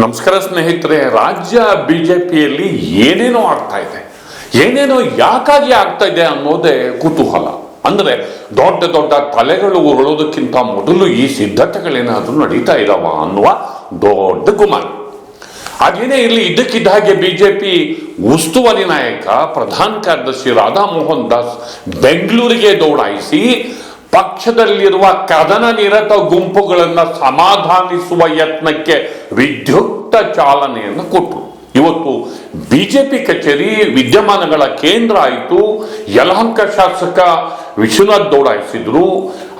ನಮಸ್ಕಾರ ಸ್ನೇಹಿತರೆ. ರಾಜ್ಯ ಬಿಜೆಪಿಯಲ್ಲಿ ಏನೇನೋ ಆಗ್ತಾ ಇದೆ, ಏನೇನೋ ಯಾಕಾಗಿ ಆಗ್ತಾ ಇದೆ ಅನ್ನೋದೇ ಕುತೂಹಲ. ಅಂದ್ರೆ ದೊಡ್ಡ ದೊಡ್ಡ ತಲೆಗಳು ಉರುಳೋದಕ್ಕಿಂತ ಮೊದಲು ಈ ಸಿದ್ಧತೆಗಳೇನಾದ್ರೂ ನಡೀತಾ ಇದಾವ ಅನ್ನುವ ದೊಡ್ಡ ಗುಮಾನ. ಹಾಗೇನೇ ಇಲ್ಲಿ ಇದ್ದಕ್ಕಿದ್ದ ಹಾಗೆ ಬಿಜೆಪಿ ಉಸ್ತುವಾರಿ ನಾಯಕ ಪ್ರಧಾನ ಕಾರ್ಯದರ್ಶಿ ರಾಧಾ ಮೋಹನ್ ದಾಸ್ ಬೆಂಗಳೂರಿಗೆ ದೌಡಾಯಿಸಿ ಪಕ್ಷದಲ್ಲಿರುವ ಕದನ ನಿರತ ಗುಂಪುಗಳನ್ನು ಸಮಾಧಾನಿಸುವ ಯತ್ನಕ್ಕೆ ವಿದ್ಯುಕ್ತ ಚಾಲನೆಯನ್ನು ಕೊಟ್ಟರು. ಇವತ್ತು ಬಿಜೆಪಿ ಕಚೇರಿ ವಿದ್ಯಮಾನಗಳ ಕೇಂದ್ರ ಆಯಿತು. ಯಲಹಂಕ ಶಾಸಕ ವಿಶ್ವನಾಥ್ ದೌಡಾಯಿಸಿದ್ರು,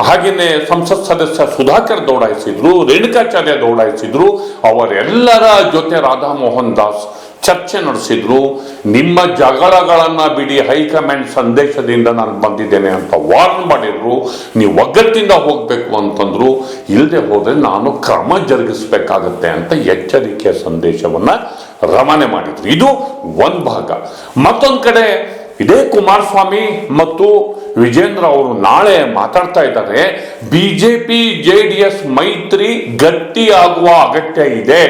ಹಾಗೆಯೇ ಸಂಸತ್ ಸದಸ್ಯ ಸುಧಾಕರ್ ದೌಡಾಯಿಸಿದ್ರು, ರೇಣುಕಾಚಾರ್ಯ ದೌಡಾಯಿಸಿದ್ರು. ಅವರೆಲ್ಲರ ಜೊತೆ ರಾಧಾ ಮೋಹನ್ ದಾಸ್ ಚರ್ಚೆ ನಡೆಸಿದ್ರು. ನಿಮ್ಮ ಜಗಳಗಳನ್ನ ಬಿಡಿ, ಹೈಕಮಾಂಡ್ ಸಂದೇಶದಿಂದ ನಾನು ಬಂದಿದ್ದೇನೆ ಅಂತ ವಾರ್ನ್ ಮಾಡಿದ್ರು. ನೀವು ಒಗ್ಗಟ್ಟಿಂದ ಹೋಗ್ಬೇಕು ಅಂತಂದ್ರು. ಇಲ್ಲದೆ ಹೋದ್ರೆ ನಾನು ಕ್ರಮ ಜರುಗಿಸಬೇಕಾಗತ್ತೆ ಅಂತ ಎಚ್ಚರಿಕೆಯ ಸಂದೇಶವನ್ನ ರವಾನೆ ಮಾಡಿದ್ರು. ಇದು ಒಂದ್ ಭಾಗ. ಮತ್ತೊಂದ್ ಕಡೆ ಇದೇ ಕುಮಾರಸ್ವಾಮಿ ಮತ್ತು ವಿಜೇಂದ್ರ ಅವರು ನಾಳೆ ಮಾತಾಡ್ತಾ ಇದ್ದಾರೆ. ಬಿಜೆಪಿ ಜೆಡಿಎಸ್ ಮೈತ್ರಿ ಗಟ್ಟಿಯಾಗುವ ಅಗತ್ಯ ಇದೆ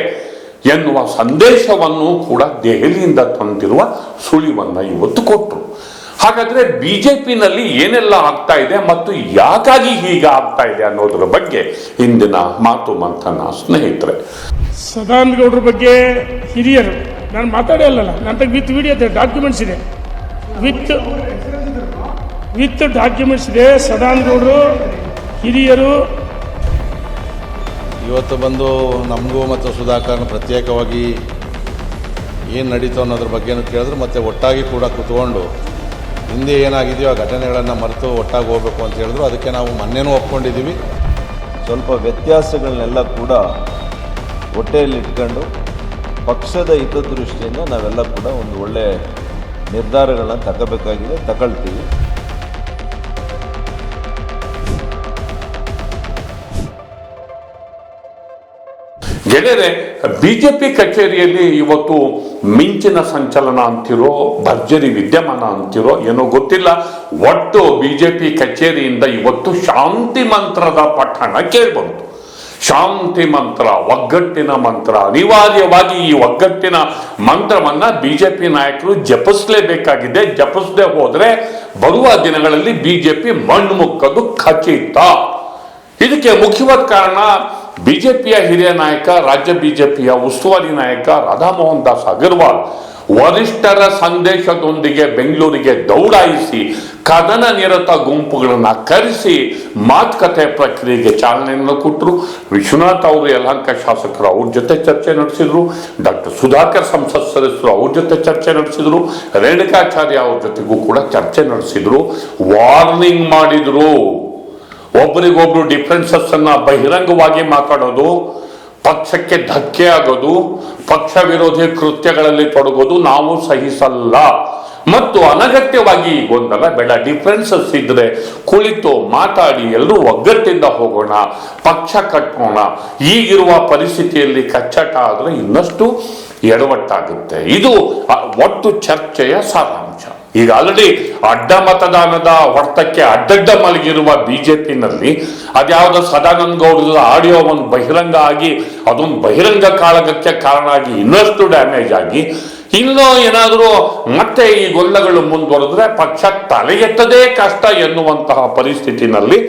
ಎನ್ನುವ ಸಂದೇಶವನ್ನು ಕೂಡ ದೆಹಲಿಯಿಂದ ತಂದಿರುವ ಸುಳಿವನ್ನ ಇವತ್ತು ಕೊಟ್ಟರು. ಹಾಗಾದ್ರೆ ಬಿಜೆಪಿನಲ್ಲಿ ಏನೆಲ್ಲ ಆಗ್ತಾ ಇದೆ ಮತ್ತು ಯಾಕಾಗಿ ಹೀಗೆ ಆಗ್ತಾ ಇದೆ ಅನ್ನೋದ್ರ ಬಗ್ಗೆ ಇಂದಿನ ಮಾತು ಮಂಥನ. ಸ್ನೇಹಿತರೆ, ಸದಾನಂದ ಗೌಡ್ರ ಬಗ್ಗೆ ಹಿರಿಯರು ನಾನು ಮಾತಾಡೇ ಅಲ್ಲಲ್ಲ, ನನ್ನ ವಿತ್ ವಿಡಿಯೋ ಇದೆ, ಡಾಕ್ಯುಮೆಂಟ್ಸ್ ಇದೆ, ವಿತ್ ಡಾಕ್ಯುಮೆಂಟ್ಸ್ ಇದೆ. ಸದಾನಂದ ಗೌಡರು ಹಿರಿಯರು ಇವತ್ತು ಬಂದು ನಮಗೂ ಮತ್ತು ಸುಧಾಕರ್ನ ಪ್ರತ್ಯೇಕವಾಗಿ ಏನು ನಡೀತು ಅನ್ನೋದ್ರ ಬಗ್ಗೆನೂ ಕೇಳಿದ್ರು. ಮತ್ತು ಒಟ್ಟಾಗಿ ಕೂಡ ಕೂತ್ಕೊಂಡು ಹಿಂದೆ ಏನಾಗಿದೆಯೋ ಆ ಘಟನೆಗಳನ್ನು ಮರೆತು ಒಟ್ಟಾಗಿ ಹೋಗಬೇಕು ಅಂತ ಹೇಳಿದ್ರು. ಅದಕ್ಕೆ ನಾವು ಮೊನ್ನೆನೂ ಒಪ್ಕೊಂಡಿದ್ದೀವಿ. ಸ್ವಲ್ಪ ವ್ಯತ್ಯಾಸಗಳನ್ನೆಲ್ಲ ಕೂಡ ಹೊಟ್ಟೆಯಲ್ಲಿ ಇಟ್ಕೊಂಡು ಪಕ್ಷದ ಹಿತದೃಷ್ಟಿಯಿಂದ ನಾವೆಲ್ಲ ಕೂಡ ಒಂದು ಒಳ್ಳೆ ನಿರ್ಧಾರಗಳನ್ನ ತಗೋಬೇಕಾಗಿದೆ, ತಗೊಳ್ತೀವಿ. ಗೆಳೆಯರೆ, ಬಿಜೆಪಿ ಕಚೇರಿಯಲ್ಲಿ ಇವತ್ತು ಮಿಂಚಿನ ಸಂಚಲನ ಅಂತಿರೋ, ಭರ್ಜರಿ ವಿದ್ಯಮಾನ ಅಂತಿರೋ ಏನೋ ಗೊತ್ತಿಲ್ಲ. ಒಟ್ಟು ಬಿಜೆಪಿ ಕಚೇರಿಯಿಂದ ಇವತ್ತು ಶಾಂತಿ ಮಂತ್ರದ ಪಠಣ ಕೇಳ್ಬಂತು. ಶಾಂತಿ ಮಂತ್ರ, ಒಗ್ಗಟ್ಟಿನ ಮಂತ್ರ. ಅನಿವಾರ್ಯವಾಗಿ ಈ ಒಗ್ಗಟ್ಟಿನ ಮಂತ್ರವನ್ನ ಬಿಜೆಪಿ ನಾಯಕರು ಜಪಿಸಲೇಬೇಕಾಗಿದೆ. ಜಪಿಸದೆ ಹೋದ್ರೆ ಬರುವ ದಿನಗಳಲ್ಲಿ ಬಿಜೆಪಿ ಮಣ್ಣು ಮುಕ್ಕದು ಖಚಿತ. ಇದಕ್ಕೆ ಮುಖ್ಯವಾದ ಕಾರಣ ಬಿಜೆಪಿಯ ಹಿರಿಯ ನಾಯಕ, ರಾಜ್ಯ ಬಿಜೆಪಿಯ ಉಸ್ತುವಾರಿ ನಾಯಕ ರಾಧಾ ಮೋಹನ್ ದಾಸ್ ಅಗರ್ವಾಲ್ ವರಿಷ್ಠರ ಸಂದೇಶದೊಂದಿಗೆ ಬೆಂಗಳೂರಿಗೆ ದೌಡಾಯಿಸಿ ಕದನ ನಿರತ ಗುಂಪುಗಳನ್ನು ಕರೆಸಿ ಮಾತುಕತೆ ಪ್ರಕ್ರಿಯೆಗೆ ಚಾಲನೆಯನ್ನು ಕೊಟ್ಟರು. ವಿಶ್ವನಾಥ್ ಅವರು ಯಲಹಂಕ ಶಾಸಕರು ಅವ್ರ ಜೊತೆ ಚರ್ಚೆ ನಡೆಸಿದ್ರು. ಡಾಕ್ಟರ್ ಸುಧಾಕರ್ ಸಂಸತ್ ಸದಸ್ಯರು ಅವ್ರ ಜೊತೆ ಚರ್ಚೆ ನಡೆಸಿದ್ರು. ರೇಣುಕಾಚಾರ್ಯ ಅವ್ರ ಜೊತೆಗೂ ಕೂಡ ಚರ್ಚೆ ನಡೆಸಿದ್ರು. ವಾರ್ನಿಂಗ್ ಮಾಡಿದ್ರು. ಒಬ್ಬರಿಗೊಬ್ರು ಡಿಫರೆನ್ಸಸ್ ಅನ್ನ ಬಹಿರಂಗವಾಗಿ ಮಾತಾಡೋದು, ಪಕ್ಷಕ್ಕೆ ಧಕ್ಕೆ ಆಗೋದು, ಪಕ್ಷ ವಿರೋಧಿ ಕೃತ್ಯಗಳಲ್ಲಿ ತೊಡಗೋದು ನಾವು ಸಹಿಸಲ್ಲ. ಮತ್ತು ಅನಗತ್ಯವಾಗಿ ಗೊಂದಲ ಬೇಡ. ಡಿಫರೆನ್ಸಸ್ ಇದ್ರೆ ಕುಳಿತು ಮಾತಾಡಿ ಎಲ್ಲರೂ ಒಗ್ಗಟ್ಟಿಂದ ಹೋಗೋಣ, ಪಕ್ಷ ಕಟ್ಟೋಣ. ಈಗಿರುವ ಪರಿಸ್ಥಿತಿಯಲ್ಲಿ ಕಚ್ಚಟ ಆದ್ರೆ ಇನ್ನಷ್ಟು ಎಡವಟ್ಟಾಗುತ್ತೆ. ಇದು ಒಟ್ಟು ಚರ್ಚೆಯ ಸಾರಾಂಶ. ಈಗ ಆಲ್ರೆಡಿ ಅಡ್ಡ ಮತದಾನದ ಹೊಡೆತಕ್ಕೆ ಅಡ್ಡಡ್ಡ ಮಲಗಿರುವ ಬಿಜೆಪಿನಲ್ಲಿ ಅದ್ಯಾವುದೋ ಸದಾನಂದ ಗೌಡರ ಆಡಿಯೋವನ್ನು ಬಹಿರಂಗ ಆಗಿ ಅದೊಂದು ಬಹಿರಂಗ ಕಾಳಗಕ್ಕೆ ಕಾರಣ ಆಗಿ ಇನ್ನಷ್ಟು ಡ್ಯಾಮೇಜ್ ಆಗಿ ಇನ್ನೂ ಏನಾದರೂ ಮತ್ತೆ ಈ ಗೊಂದಲಗಳು ಮುಂದುವರೆದ್ರೆ ಪಕ್ಷ ತಲೆಗೆತ್ತದೇ ಕಷ್ಟ ಎನ್ನುವಂತಹ ಪರಿಸ್ಥಿತಿನಲ್ಲಿ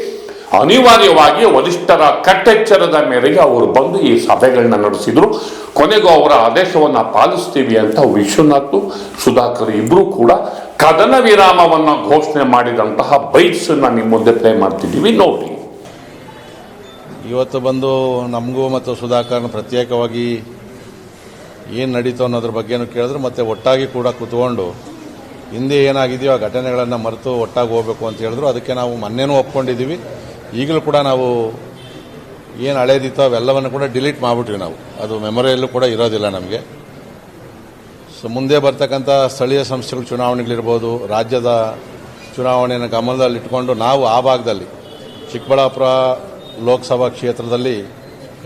ಅನಿವಾರ್ಯವಾಗಿ ವರಿಷ್ಠರ ಕಟ್ಟೆಚ್ಚರದ ಮೇರೆಗೆ ಅವರು ಬಂದು ಈ ಸಭೆಗಳನ್ನ ನಡೆಸಿದ್ರು. ಕೊನೆಗೂ ಅವರ ಆದೇಶವನ್ನ ಪಾಲಿಸ್ತೀವಿ ಅಂತ ವಿಶ್ವನಾಥ್, ಸುಧಾಕರ್ ಇಬ್ರು ಕೂಡ ಕದನ ವಿರಾಮವನ್ನ ಘೋಷಣೆ ಮಾಡಿದಂತಹ ಬೈಟ್ಸ್ ನಿಮ್ಮ ಮುಂದೆ ಪ್ಲೇ ಮಾಡ್ತಿದ್ದೀವಿ, ನೋಡಿ. ಇವತ್ತು ಬಂದು ನಮಗೂ ಮತ್ತು ಸುಧಾಕರ್ನ ಪ್ರತ್ಯೇಕವಾಗಿ ಏನು ನಡೀತು ಅನ್ನೋದ್ರ ಬಗ್ಗೆನೂ ಕೇಳಿದ್ರು. ಮತ್ತು ಒಟ್ಟಾಗಿ ಕೂಡ ಕೂತ್ಕೊಂಡು ಹಿಂದೆ ಏನಾಗಿದೆಯೋ ಆ ಘಟನೆಗಳನ್ನು ಮರೆತು ಒಟ್ಟಾಗಿ ಹೋಗಬೇಕು ಅಂತ ಹೇಳಿದ್ರು. ಅದಕ್ಕೆ ನಾವು ಮೊನ್ನೆನೂ ಒಪ್ಕೊಂಡಿದ್ದೀವಿ. ಈಗಲೂ ಕೂಡ ನಾವು ಏನು ಹಳೇದಿತ್ತೋ ಅವೆಲ್ಲವನ್ನು ಕೂಡ ಡಿಲೀಟ್ ಮಾಡಿಬಿಟ್ವಿ. ನಾವು ಅದು ಮೆಮೊರಿಯಲ್ಲೂ ಕೂಡ ಇರೋದಿಲ್ಲ ನಮಗೆ. ಸೊ ಮುಂದೆ ಬರ್ತಕ್ಕಂಥ ಸ್ಥಳೀಯ ಸಂಸ್ಥೆಗಳ ಚುನಾವಣೆಗಳಿರ್ಬೋದು, ರಾಜ್ಯದ ಚುನಾವಣೆಯನ್ನು ಗಮನದಲ್ಲಿಟ್ಕೊಂಡು ನಾವು ಆ ಭಾಗದಲ್ಲಿ ಚಿಕ್ಕಬಳ್ಳಾಪುರ ಲೋಕಸಭಾ ಕ್ಷೇತ್ರದಲ್ಲಿ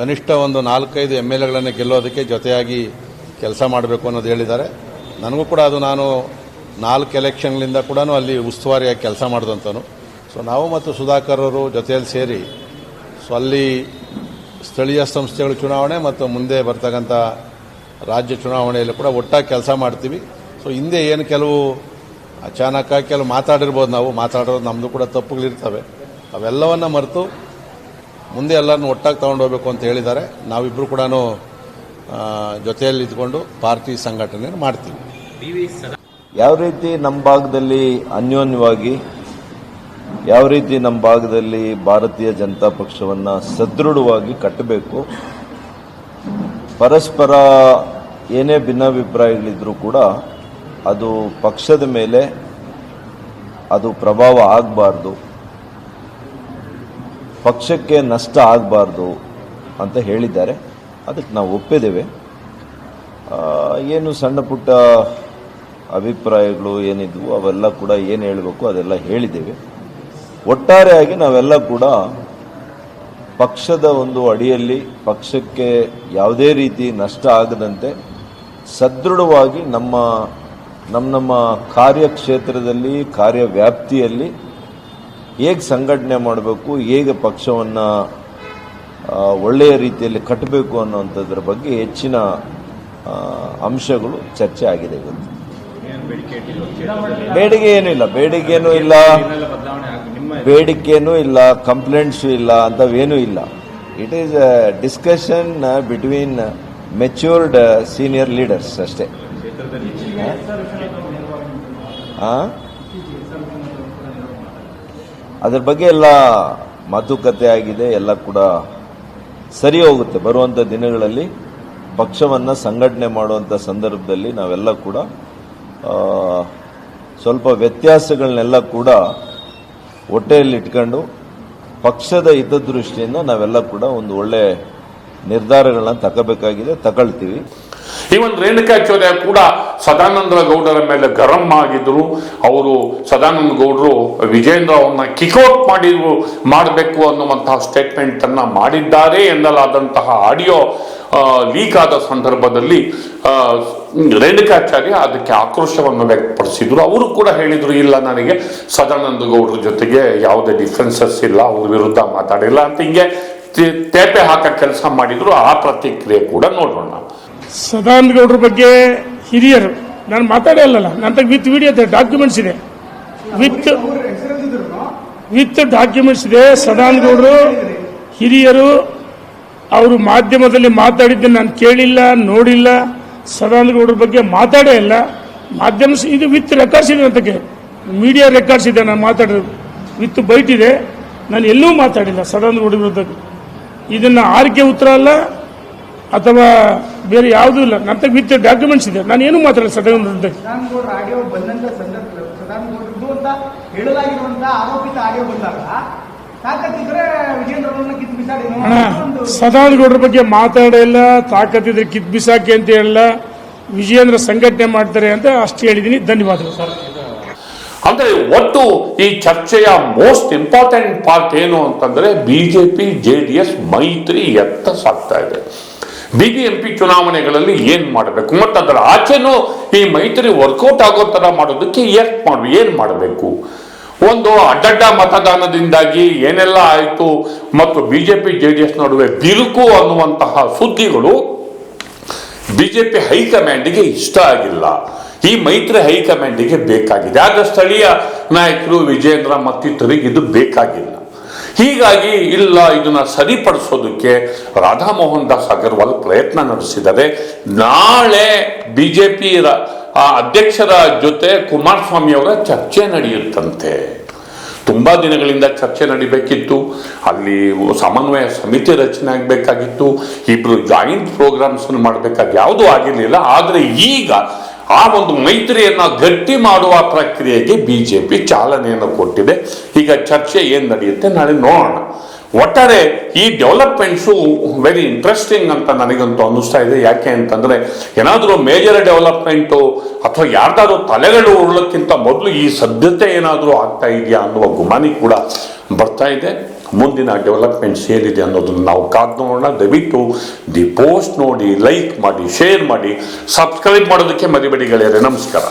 ಕನಿಷ್ಠ ಒಂದು 4-5 MLAಗಳನ್ನು ಗೆಲ್ಲೋದಕ್ಕೆ ಜೊತೆಯಾಗಿ ಕೆಲಸ ಮಾಡಬೇಕು ಅನ್ನೋದು ಹೇಳಿದ್ದಾರೆ. ನನಗೂ ಕೂಡ ಅದು ನಾನು 4 ಎಲೆಕ್ಷನ್ಗಳಿಂದ ಕೂಡ ಅಲ್ಲಿ ಉಸ್ತುವಾರಿಯಾಗಿ ಕೆಲಸ ಮಾಡಿದಂಥನು. ಸೊ ನಾವು ಮತ್ತು ಸುಧಾಕರ್ ಅವರು ಜೊತೆಯಲ್ಲಿ ಸೇರಿ ಸೊ ಅಲ್ಲಿ ಸ್ಥಳೀಯ ಸಂಸ್ಥೆಗಳ ಚುನಾವಣೆ ಮತ್ತು ಮುಂದೆ ಬರ್ತಕ್ಕಂಥ ರಾಜ್ಯ ಚುನಾವಣೆಯಲ್ಲಿ ಕೂಡ ಒಟ್ಟಾಗಿ ಕೆಲಸ ಮಾಡ್ತೀವಿ. ಸೊ ಹಿಂದೆ ಏನು ಕೆಲವು ಅಚಾನಕ್ಕಾಗಿ ಕೆಲವು ಮಾತಾಡಿರ್ಬೋದು, ನಾವು ಮಾತಾಡೋದು ನಮ್ಮದು ಕೂಡ ತಪ್ಪುಗಳಿರ್ತವೆ. ಅವೆಲ್ಲವನ್ನು ಮರೆತು ಮುಂದೆ ಎಲ್ಲರನ್ನು ಒಟ್ಟಾಗಿ ತಗೊಂಡೋಗ್ಬೇಕು ಅಂತ ಹೇಳಿದ್ದಾರೆ. ನಾವಿಬ್ಬರು ಕೂಡ ಜೊತೆಯಲ್ಲಿ ಇದ್ಕೊಂಡು ಪಾರ್ಟಿ ಸಂಘಟನೆ ಮಾಡ್ತೀವಿ. ಯಾವ ರೀತಿ ನಮ್ಮ ಭಾಗದಲ್ಲಿ ಅನ್ಯೋನ್ಯವಾಗಿ, ಯಾವ ರೀತಿ ನಮ್ಮ ಭಾಗದಲ್ಲಿ ಭಾರತೀಯ ಜನತಾ ಪಕ್ಷವನ್ನು ಸದೃಢವಾಗಿ ಕಟ್ಟಬೇಕು, ಪರಸ್ಪರ ಏನೇ ಭಿನ್ನಾಭಿಪ್ರಾಯಗಳಿದ್ರೂ ಕೂಡ ಅದು ಪಕ್ಷದ ಮೇಲೆ ಅದು ಪ್ರಭಾವ ಆಗಬಾರ್ದು, ಪಕ್ಷಕ್ಕೆ ನಷ್ಟ ಆಗಬಾರ್ದು ಅಂತ ಹೇಳಿದ್ದಾರೆ. ಅದಕ್ಕೆ ನಾವು ಒಪ್ಪಿದ್ದೇವೆ. ಏನು ಸಣ್ಣ ಪುಟ್ಟ ಅಭಿಪ್ರಾಯಗಳು ಏನಿದ್ವು ಅವೆಲ್ಲ ಕೂಡ ಏನು ಹೇಳಬೇಕು ಅದೆಲ್ಲ ಹೇಳಿದ್ದೇವೆ. ಒಟ್ಟಾರೆಯಾಗಿ ನಾವೆಲ್ಲ ಕೂಡ ಪಕ್ಷದ ಒಂದು ಅಡಿಯಲ್ಲಿ ಪಕ್ಷಕ್ಕೆ ಯಾವುದೇ ರೀತಿ ನಷ್ಟ ಆಗದಂತೆ ಸದೃಢವಾಗಿ ನಮ್ಮ ಕಾರ್ಯಕ್ಷೇತ್ರದಲ್ಲಿ ಕಾರ್ಯವ್ಯಾಪ್ತಿಯಲ್ಲಿ ಹೇಗೆ ಸಂಘಟನೆ ಮಾಡಬೇಕು, ಹೇಗೆ ಪಕ್ಷವನ್ನು ಒಳ್ಳೆಯ ರೀತಿಯಲ್ಲಿ ಕಟ್ಟಬೇಕು ಅನ್ನುವಂಥದ್ರ ಬಗ್ಗೆ ಹೆಚ್ಚಿನ ಅಂಶಗಳು ಚರ್ಚೆ ಆಗಿದೆ. ಇವತ್ತು ಬೇಡಿಕೆ ಬೇಡಿಕೆನೂ ಇಲ್ಲ, ಕಂಪ್ಲೇಂಟ್ಸು ಇಲ್ಲ, ಅಂಥವೇನೂ ಇಲ್ಲ. It is a discussion between matured senior leaders ಅಷ್ಟೇ. ಅದ್ರ ಬಗ್ಗೆ ಎಲ್ಲ ಮಾತುಕತೆ ಆಗಿದೆ, ಎಲ್ಲ ಕೂಡ ಸರಿ ಹೋಗುತ್ತೆ. ಬರುವಂಥ ದಿನಗಳಲ್ಲಿ ಪಕ್ಷವನ್ನು ಸಂಘಟನೆ ಮಾಡುವಂಥ ಸಂದರ್ಭದಲ್ಲಿ ನಾವೆಲ್ಲ ಕೂಡ ಸ್ವಲ್ಪ ವ್ಯತ್ಯಾಸಗಳನ್ನೆಲ್ಲ ಕೂಡ ಹೊಟ್ಟೆಯಲ್ಲಿಟ್ಕೊಂಡು ಪಕ್ಷದ ಹಿತದೃಷ್ಟಿಯಿಂದ ನಾವೆಲ್ಲ ಕೂಡ ಒಂದು ಒಳ್ಳೆ ನಿರ್ಧಾರಗಳನ್ನ ತಗೋಬೇಕಾಗಿದೆ, ತಗೊಳ್ತೀವಿ. ಈವನ್ ರೇಣುಕಾಚಾರ್ಯ ಕೂಡ ಸದಾನಂದ ಗೌಡರ ಮೇಲೆ ಗರಂ ಆಗಿದ್ರು. ಅವರು ಸದಾನಂದ ಗೌಡರು ವಿಜೇಂದ್ರ ಅವನ್ನ ಕಿಕ್ಔಟ್ ಮಾಡಬೇಕು ಅನ್ನುವಂತಹ ಸ್ಟೇಟ್ಮೆಂಟ್ ಅನ್ನ ಮಾಡಿದ್ದಾರೆ ಎನ್ನಲಾದಂತಹ ಆಡಿಯೋ ಲೀಕ್ ಆದ ಸಂದರ್ಭದಲ್ಲಿ ರೇಣುಕಾಚಾರ್ಯ ಅದಕ್ಕೆ ಆಕ್ರೋಶವನ್ನು ವ್ಯಕ್ತಪಡಿಸಿದ್ರು. ಅವರು ಕೂಡ ಹೇಳಿದ್ರು, ಇಲ್ಲ ನನಗೆ ಸದಾನಂದ ಗೌಡರ ಜೊತೆಗೆ ಯಾವುದೇ ಡಿಫ್ರೆನ್ಸಸ್ ಇಲ್ಲ, ಅವ್ರ ವಿರುದ್ಧ ಮಾತಾಡಿಲ್ಲ ಅಂತ ಹಿಂಗೆ ತೇಪೆ ಹಾಕ ಕೆಲಸ ಮಾಡಿದ್ರು. ಆ ಪ್ರತಿಕ್ರಿಯೆ ಕೂಡ ನೋಡೋಣ. ಸದಾನಂದ ಗೌಡ್ರ ಬಗ್ಗೆ ಹಿರಿಯರು, ನಾನು ಮಾತಾಡೇ ಅಲ್ಲಲ್ಲ, ನನ್ನ ವಿತ್ ವಿಡಿಯೋ ಡಾಕ್ಯುಮೆಂಟ್ಸ್ ಇದೆ, ವಿತ್ ಡಾಕ್ಯುಮೆಂಟ್ಸ್ ಇದೆ. ಸದಾನಂದ ಗೌಡರು ಹಿರಿಯರು, ಅವರು ಮಾಧ್ಯಮದಲ್ಲಿ ಮಾತಾಡಿದ್ದು ನಾನು ಕೇಳಿಲ್ಲ, ನೋಡಿಲ್ಲ. ಸದಾನಂದ ಗೌಡ್ರ ಬಗ್ಗೆ ಮಾತಾಡೇ ಇಲ್ಲ. ಮಾಧ್ಯಮ ಇದು ವಿತ್ ರೆಕಾರ್ಡ್ಸ್ ಇದೆ, ಅಂತಕ್ಕೆ ಮೀಡಿಯಾ ರೆಕಾರ್ಡ್ಸ್ ಇದೆ. ನಾನು ಮಾತಾಡಿರೋದು ವಿತ್ ಬೈಟ್ ಇದೆ. ನಾನು ಎಲ್ಲೂ ಮಾತಾಡಿಲ್ಲ ಸದಾನಂದ ಗೌಡ್ರ ವಿರುದ್ಧ. ಇದನ್ನ ಆರ್ಕೆ ಉತ್ತರ ಅಲ್ಲ ಅಥವಾ ಬೇರೆ ಯಾವುದೂ ಇಲ್ಲ. ನನ್ನ ವಿತ್ ಡಾಕ್ಯುಮೆಂಟ್ಸ್ ಇದೆ. ನಾನು ಏನೂ ಮಾತಾಡಿಲ್ಲ ಸದಾನಂದ ವಿರುದ್ಧ. ಆಡಿಯೋ ಬಂದಂತ ಸಂದರ್ಭದಲ್ಲಿ ಸದಾನಂದ ಗೌಡ್ರದ್ದು ಅಂತ ಹೇಳಲಾಗಿರುವಂತಹ ಆರೋಪಿತ ಆಡಿಯೋ ಬಂದಾಗ ತಾಕತ್ತಿದ್ರೆ ವಿಜೇಂದ್ರರನ್ನ ಕಿತ್ತು ಬಿಸಾಡಿ. ಸದಾನಂದ ಗೌಡ್ರ ಬಗ್ಗೆ ಮಾತಾಡಿಲ್ಲ, ತಾಕತ್ತಿದ್ರೆ ಕಿತ್ತು ಬಿಸಾಕಿ ಅಂತ ಹೇಳಲ್ಲ, ವಿಜೇಂದ್ರ ಸಂಘಟನೆ ಮಾಡ್ತಾರೆ ಅಂತ ಅಷ್ಟು ಹೇಳಿದ್ದೀನಿ. ಧನ್ಯವಾದಗಳು ಸರ್. ಅಂದ್ರೆ ಒಟ್ಟು ಈ ಚರ್ಚೆಯ ಮೋಸ್ಟ್ ಇಂಪಾರ್ಟೆಂಟ್ ಪಾರ್ಟ್ ಏನು ಅಂತಂದ್ರೆ ಬಿಜೆಪಿ ಜೆಡಿಎಸ್ ಮೈತ್ರಿ ಎತ್ತ ಸಾಗ್ತಾ ಇದೆ. ಬಿಬಿಎಂಪಿ ಚುನಾವಣೆಗಳಲ್ಲಿ ಏನ್ ಮಾಡಬೇಕು ಮತ್ತು ಅದರ ಆಚೆನೂ ಈ ಮೈತ್ರಿ ವರ್ಕೌಟ್ ಆಗೋ ತರ ಮಾಡೋದಕ್ಕೆ ಏನ್ ಮಾಡಬೇಕು. ಒಂದು ಅಡ್ಡಡ್ಡ ಮತದಾನದಿಂದಾಗಿ ಏನೆಲ್ಲ ಆಯಿತು ಮತ್ತು ಬಿಜೆಪಿ ಜೆಡಿಎಸ್ ನಡುವೆ ಬಿರುಕು ಅನ್ನುವಂತಹ ಸುದ್ದಿಗಳು ಬಿಜೆಪಿ ಹೈಕಮಾಂಡ್ಗೆ ಇಷ್ಟ ಆಗಿಲ್ಲ. ಈ ಮೈತ್ರಿ ಹೈಕಮಾಂಡ್ಗೆ ಬೇಕಾಗಿದೆ. ಆಗ ಸ್ಥಳೀಯ ನಾಯಕರು ವಿಜೇಂದ್ರ ಮತ್ತಿತರಿಗೆ ಇದು ಬೇಕಾಗಿಲ್ಲ. ಹೀಗಾಗಿ ಇಲ್ಲ, ಇದನ್ನ ಸರಿಪಡಿಸೋದಕ್ಕೆ ರಾಧಾ ಮೋಹನ್ ದಾಸ್ ಅಗರ್ವಾಲ್ ಪ್ರಯತ್ನ ನಡೆಸಿದ್ದಾರೆ. ನಾಳೆ ಬಿಜೆಪಿ ಅಧ್ಯಕ್ಷರ ಜೊತೆ ಕುಮಾರಸ್ವಾಮಿ ಅವರ ಚರ್ಚೆ ನಡೆಯುತ್ತಂತೆ. ತುಂಬಾ ದಿನಗಳಿಂದ ಚರ್ಚೆ ನಡಿಬೇಕಿತ್ತು. ಅಲ್ಲಿ ಸಮನ್ವಯ ಸಮಿತಿ ರಚನೆ ಆಗಬೇಕಾಗಿತ್ತು. ಇಬ್ರು ಜಾಯಿಂಟ್ ಪ್ರೋಗ್ರಾಮ್ಸ್ ಮಾಡಬೇಕಾಗಿ ಯಾವುದೂ ಆಗಿರಲಿಲ್ಲ. ಆದರೆ ಈಗ ಆ ಒಂದು ಮೈತ್ರಿಯನ್ನ ಗಟ್ಟಿ ಮಾಡುವ ಪ್ರಕ್ರಿಯೆಗೆ ಬಿಜೆಪಿ ಚಾಲನೆಯನ್ನು ಕೊಟ್ಟಿದೆ. ಈಗ ಚರ್ಚೆ ಏನ್ ನಡೆಯುತ್ತೆ ನಾಳೆ ನೋಡೋಣ. ಒಟ್ಟಾರೆ ಈ ಡೆವಲಪ್ಮೆಂಟ್ಸು ವೆರಿ ಇಂಟ್ರೆಸ್ಟಿಂಗ್ ಅಂತ ನನಗಂತೂ ಅನ್ನಿಸ್ತಾ ಇದೆ. ಯಾಕೆ ಅಂತಂದ್ರೆ ಏನಾದರೂ ಮೇಜರ್ ಡೆವಲಪ್ಮೆಂಟು ಅಥವಾ ಯಾರ್ದಾದ್ರೂ ತಲೆಗಳು ಉರುಳಕ್ಕಿಂತ ಮೊದಲು ಈ ಸದ್ಯತೆ ಏನಾದರೂ ಆಗ್ತಾ ಇದೆಯಾ ಅನ್ನುವ ಗುಮಾನಿ ಕೂಡ ಬರ್ತಾ ಇದೆ. ಮುಂದಿನ ಡೆವಲಪ್ಮೆಂಟ್ಸ್ ಏನಿದೆ ಅನ್ನೋದನ್ನು ನಾವು ಕಾದು ನೋಡೋಣ. ದಯವಿಟ್ಟು ದಿ ಪೋಸ್ಟ್ ನೋಡಿ, ಲೈಕ್ ಮಾಡಿ, ಶೇರ್ ಮಾಡಿ, ಸಬ್ಸ್ಕ್ರೈಬ್ ಮಾಡೋದಕ್ಕೆ ಮರಿಬೇಡಿ ಗೆಳೆಯರೆ. ನಮಸ್ಕಾರ.